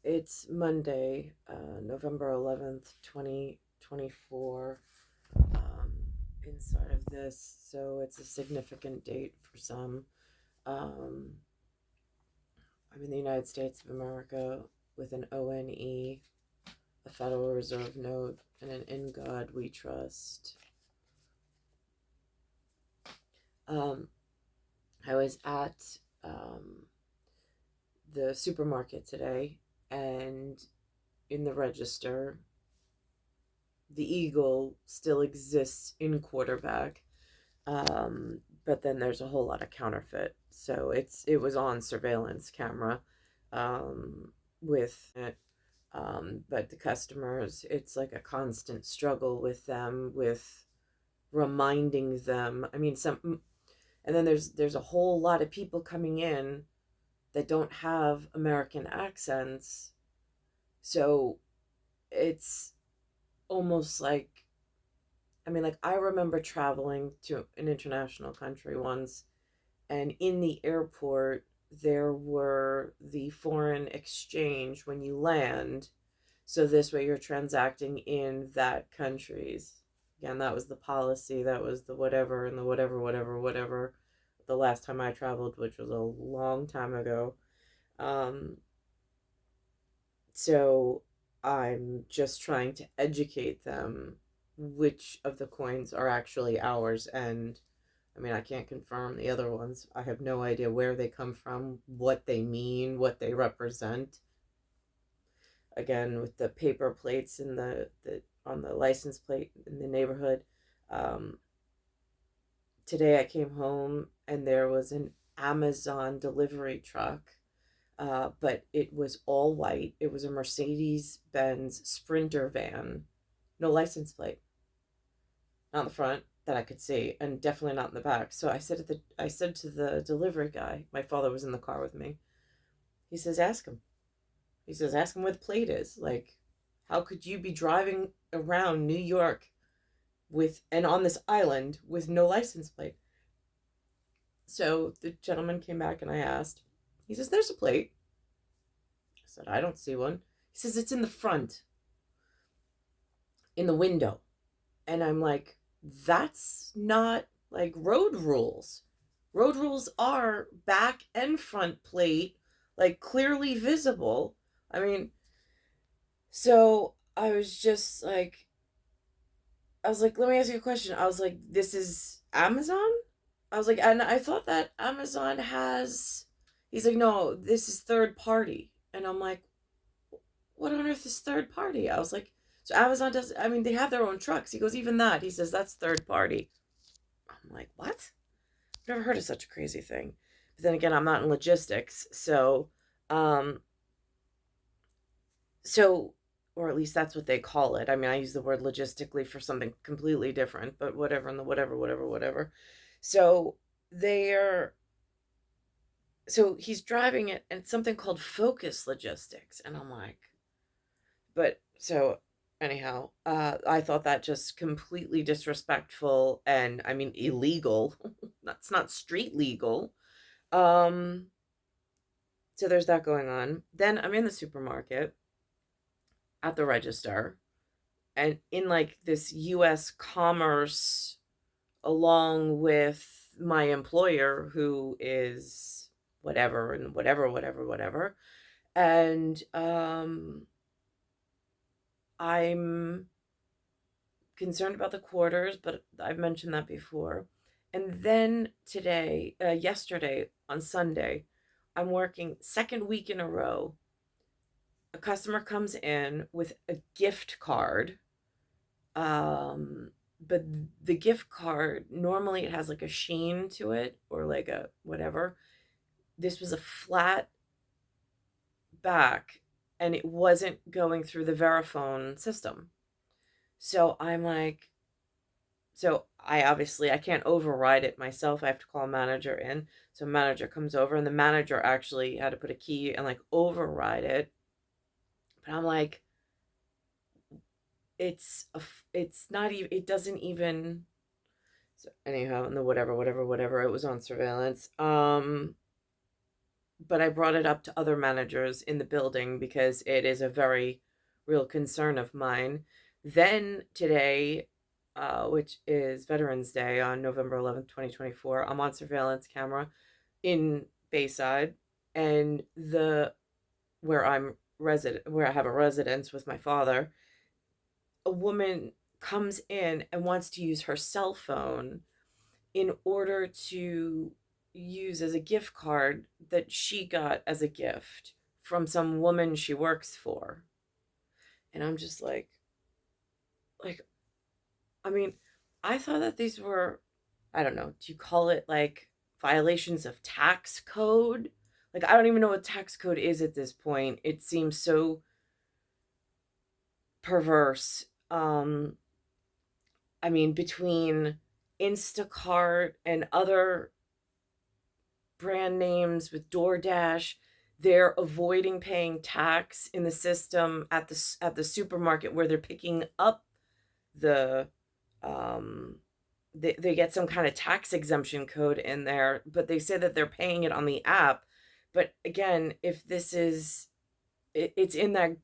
It's Monday, November 11th, 2024. Um, inside of this, so it's a significant date for some. Um, I'm in the United States of America with an ONE, a Federal Reserve note, and an In God We Trust. Um, I was at the supermarket today, and in the register, the eagle still exists in quarterback. But then there's a whole lot of counterfeit. So it was on surveillance camera, with it. But the customers, it's like a constant struggle with them, with reminding them. I mean, and then there's a whole lot of people coming in that don't have American accents. So it's almost like, I mean, like, I remember traveling to an international country once, and in the airport, there were the foreign exchange when you land. So this way you're transacting in that country's. Again, that was the policy, that was the whatever and the whatever, whatever, whatever. The last time I traveled, which was a long time ago. Um, so I'm just trying to educate them which of the coins are actually ours. And I mean, I can't confirm the other ones. I have no idea where they come from, what they mean, what they represent. Again, with the paper plates in the on the license plate in the neighborhood. Um, Today I came home and there was an Amazon delivery truck, but it was all white. It was a Mercedes Benz Sprinter van, no license plate on the front that I could see, and definitely not in the back. So I said to the delivery guy, my father was in the car with me. He says, "Ask him." He says, "Ask him where the plate is. Like, how could you be driving around New York with and on this island with no license plate?" So the gentleman came back and I asked. He says, "There's a plate." I said, "I don't see one." He says, "It's in the front, in the window." And I'm like, "That's not like road rules. Road rules are back and front plate, like clearly visible." I mean, so I was just like, I was like, "Let me ask you a question." I was like, "This is Amazon?" I was like, "And I thought that Amazon has." He's like, "No, this is third party." And I'm like, "What on earth is third party?" I was like, "So Amazon does, I mean, they have their own trucks." He goes, "Even that." He says, "That's third party." I'm like, "What?" I've never heard of such a crazy thing. But then again, I'm not in logistics. Um, so, or at least that's what they call it. I mean, I use the word logistically for something completely different, but whatever, and the whatever, whatever, whatever. So they're, so he's driving it, and it's something called Focus Logistics. And I'm like, but so anyhow, I thought that just completely disrespectful and, I mean, illegal. That's not street legal. Um, so there's that going on. Then I'm in the supermarket at the register, and in like this US commerce, along with my employer who is whatever and whatever, whatever, whatever. And I'm concerned about the quarters, but I've mentioned that before. And then yesterday on Sunday, I'm working second week in a row. A customer comes in with a gift card. But the gift card, normally it has like a sheen to it or like a whatever. This was a flat back, and it wasn't going through the Verifone system. So I'm like, so I can't override it myself. I have to call a manager in. So manager comes over, and the manager actually had to put a key and like override it. But I'm like, it's not even, it doesn't even. So anyhow, and the whatever, whatever, whatever, it was on surveillance. but I brought it up to other managers in the building because it is a very real concern of mine. Then today, which is Veterans Day on November 11th, 2024, I'm on surveillance camera in Bayside, and the where I have a residence with my father, a woman comes in and wants to use her cell phone in order to use as a gift card that she got as a gift from some woman she works for. And I'm just like, I mean, I thought that these were, I don't know, do you call it like violations of tax code? Like, I don't even know what tax code is at this point. It seems so perverse. I mean, between Instacart and other brand names with DoorDash, they're avoiding paying tax in the system at the supermarket where they're picking up the um they get some kind of tax exemption code in there, but they say that they're paying it on the app. But again, if this is it's in that,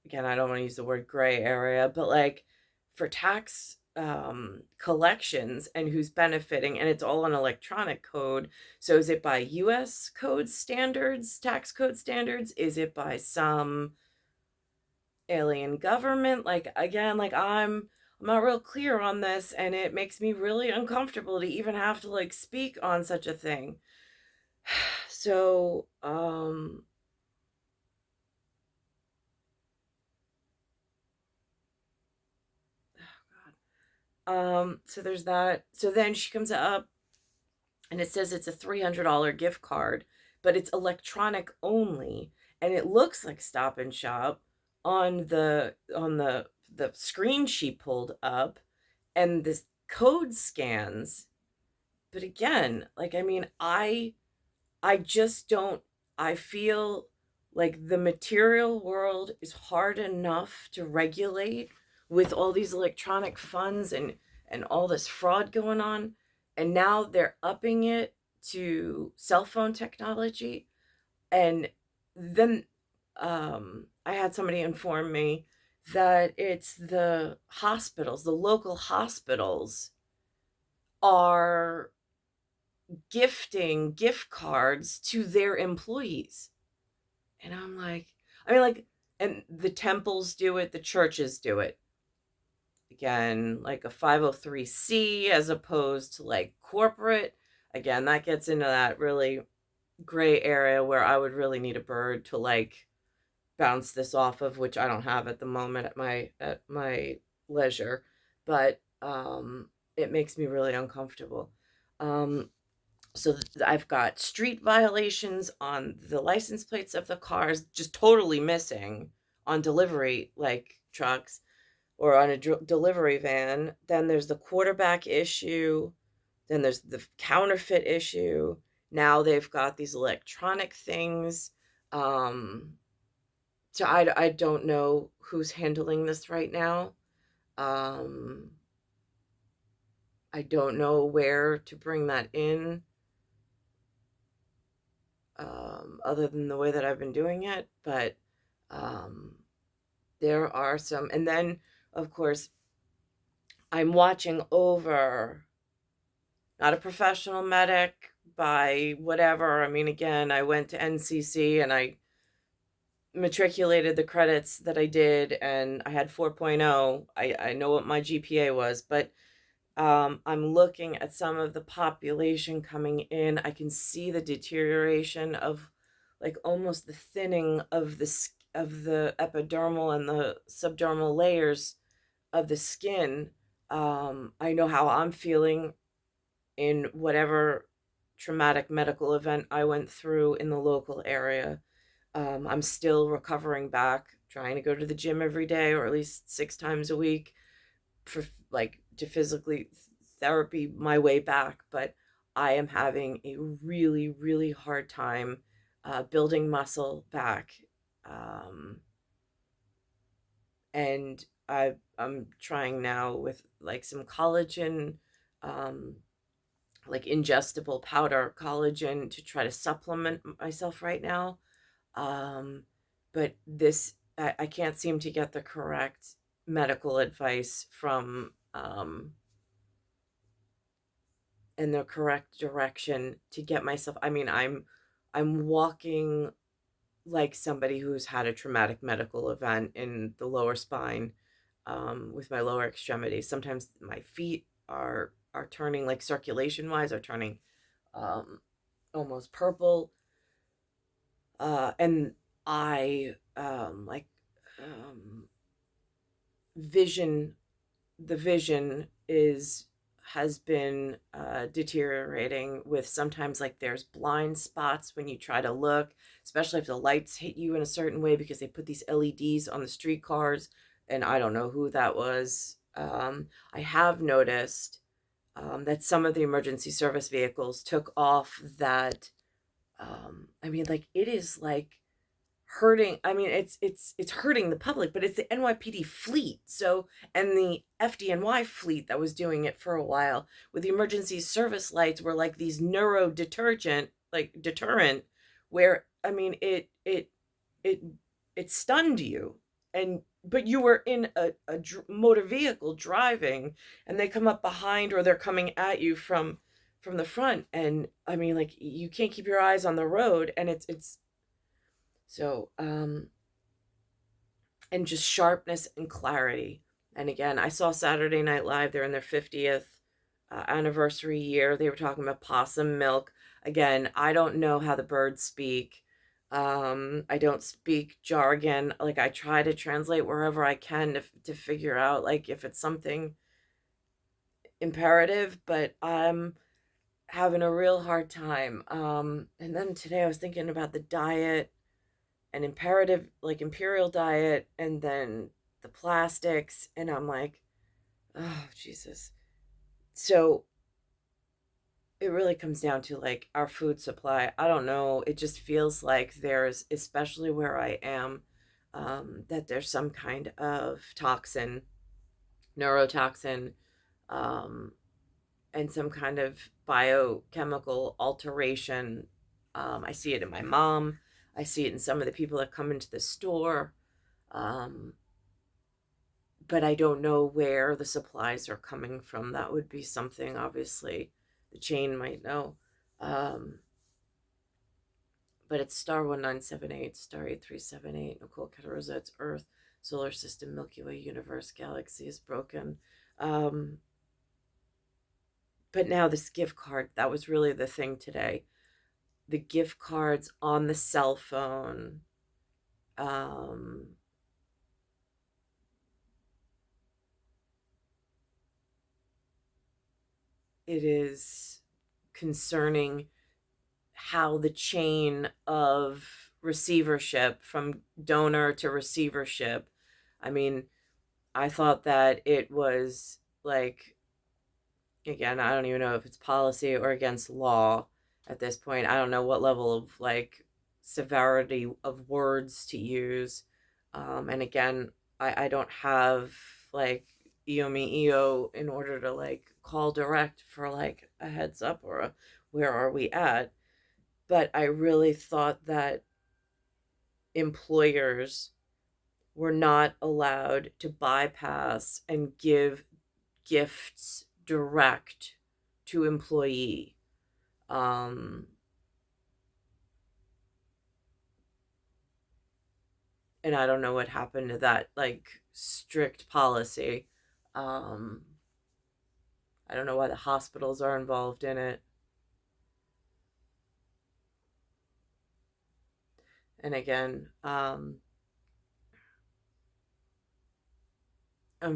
again, I don't want to use the word gray area, but like for tax collections and who's benefiting, and it's all an electronic code. So is it by US code standards, tax code standards? Is it by some alien government? Like, again, like I'm not real clear on this, and it makes me really uncomfortable to even have to like speak on such a thing. So so there's that. So then she comes up and it says it's a $300 gift card, but it's electronic only, and it looks like Stop and Shop on the screen she pulled up, and this code scans. But again, like, I mean, I just don't, I feel like the material world is hard enough to regulate with all these electronic funds and all this fraud going on, and now they're upping it to cell phone technology. And then I had somebody inform me that it's the hospitals, the local hospitals are gifting gift cards to their employees. And I'm like, I mean, like, and the temples do it, the churches do it. Again, like a 503c as opposed to like corporate. Again, that gets into that really gray area where I would really need a bird to like bounce this off of, which I don't have at the moment at my leisure. But it makes me really uncomfortable. Um, so I've got street violations on the license plates of the cars, just totally missing on delivery like trucks or on a delivery van. Then there's the quarterback issue. Then there's the counterfeit issue. Now they've got these electronic things. Um, so I don't know who's handling this right now. Um, I don't know where to bring that in, other than the way that I've been doing it. But um, there are some, and then of course I'm watching over, not a professional medic by whatever. I mean, again, I went to NCC and I matriculated the credits that I did, and I had 4.0. I know what my GPA was, but I'm looking at some of the population coming in. I can see the deterioration of like almost the thinning of the epidermal and the subdermal layers of the skin. I know how I'm feeling in whatever traumatic medical event I went through in the local area. I'm still recovering back, trying to go to the gym every day or at least 6 times a week for like to physically therapy my way back. But I am having a really, really hard time building muscle back. Um, and I'm trying now with like some collagen um, like ingestible powder collagen to try to supplement myself right now. Um, but I can't seem to get the correct medical advice from in the correct direction to get myself. I mean, I'm walking like somebody who's had a traumatic medical event in the lower spine, with my lower extremities. Sometimes my feet are turning, like circulation wise, are turning um, almost purple, and I like um, vision. The vision is has been deteriorating, with sometimes like there's blind spots when you try to look, especially if the lights hit you in a certain way, because they put these LEDs on the streetcars, and I don't know who that was. I have noticed that some of the emergency service vehicles took off that. I mean, like it is like hurting. I mean, it's hurting the public, but it's the NYPD fleet. So, and the FDNY fleet that was doing it for a while, with the emergency service lights, were like these neuro detergent, like deterrent, where I mean, it it stunned you, and but you were in a motor vehicle driving, and they come up behind, or they're coming at you from the front, and I mean, like you can't keep your eyes on the road, and it's so, and just sharpness and clarity. And again, I saw Saturday Night Live. They're in their 50th anniversary year. They were talking about possum milk. Again, I don't know how the birds speak. I don't speak jargon. Like I try to translate wherever I can to figure out like if it's something imperative, but I'm having a real hard time. And then today I was thinking about the diet, an imperative, like imperial diet, and then the plastics, and I'm like, oh Jesus. So it really comes down to like our food supply. I don't know, it just feels like there's, especially where I am, that there's some kind of toxin, neurotoxin, um, and some kind of biochemical alteration. I see it in my mom. I see it in some of the people that come into the store. Um, but I don't know where the supplies are coming from. That would be something, obviously, the chain might know. Um, but it's star 1978, star 8378, Nicole Catarosa, it's Earth, solar system, Milky Way, universe, galaxy is broken. Um, but now this gift card, that was really the thing today. The gift cards on the cell phone. Um, it is concerning how the chain of receivership, from donor to receivership. I mean, I thought that it was like, again, I don't even know if it's policy or against law at this point. I don't know what level of like severity of words to use. And again, I don't have like EO in order to like call direct for like a heads up or a where are we at. But I really thought that employers were not allowed to bypass and give gifts direct to employee. Um, and I don't know what happened to that like strict policy. Um, I don't know why the hospitals are involved in it. And again, I'm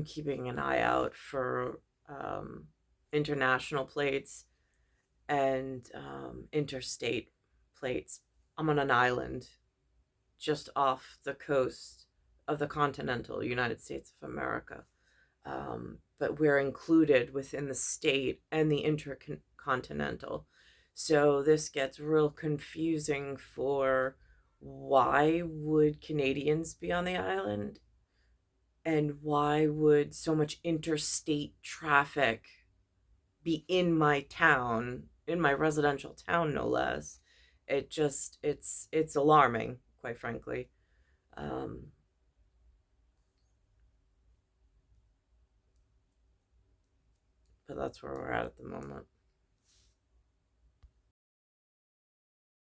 keeping an eye out for international plates and interstate plates. I'm on an island just off the coast of the continental United States of America. But we're included within the state and the intercontinental. So this gets real confusing for why would Canadians be on the island, and why would so much interstate traffic be in my town, in my residential town, no less. It's alarming, quite frankly. Um, but that's where we're at the moment.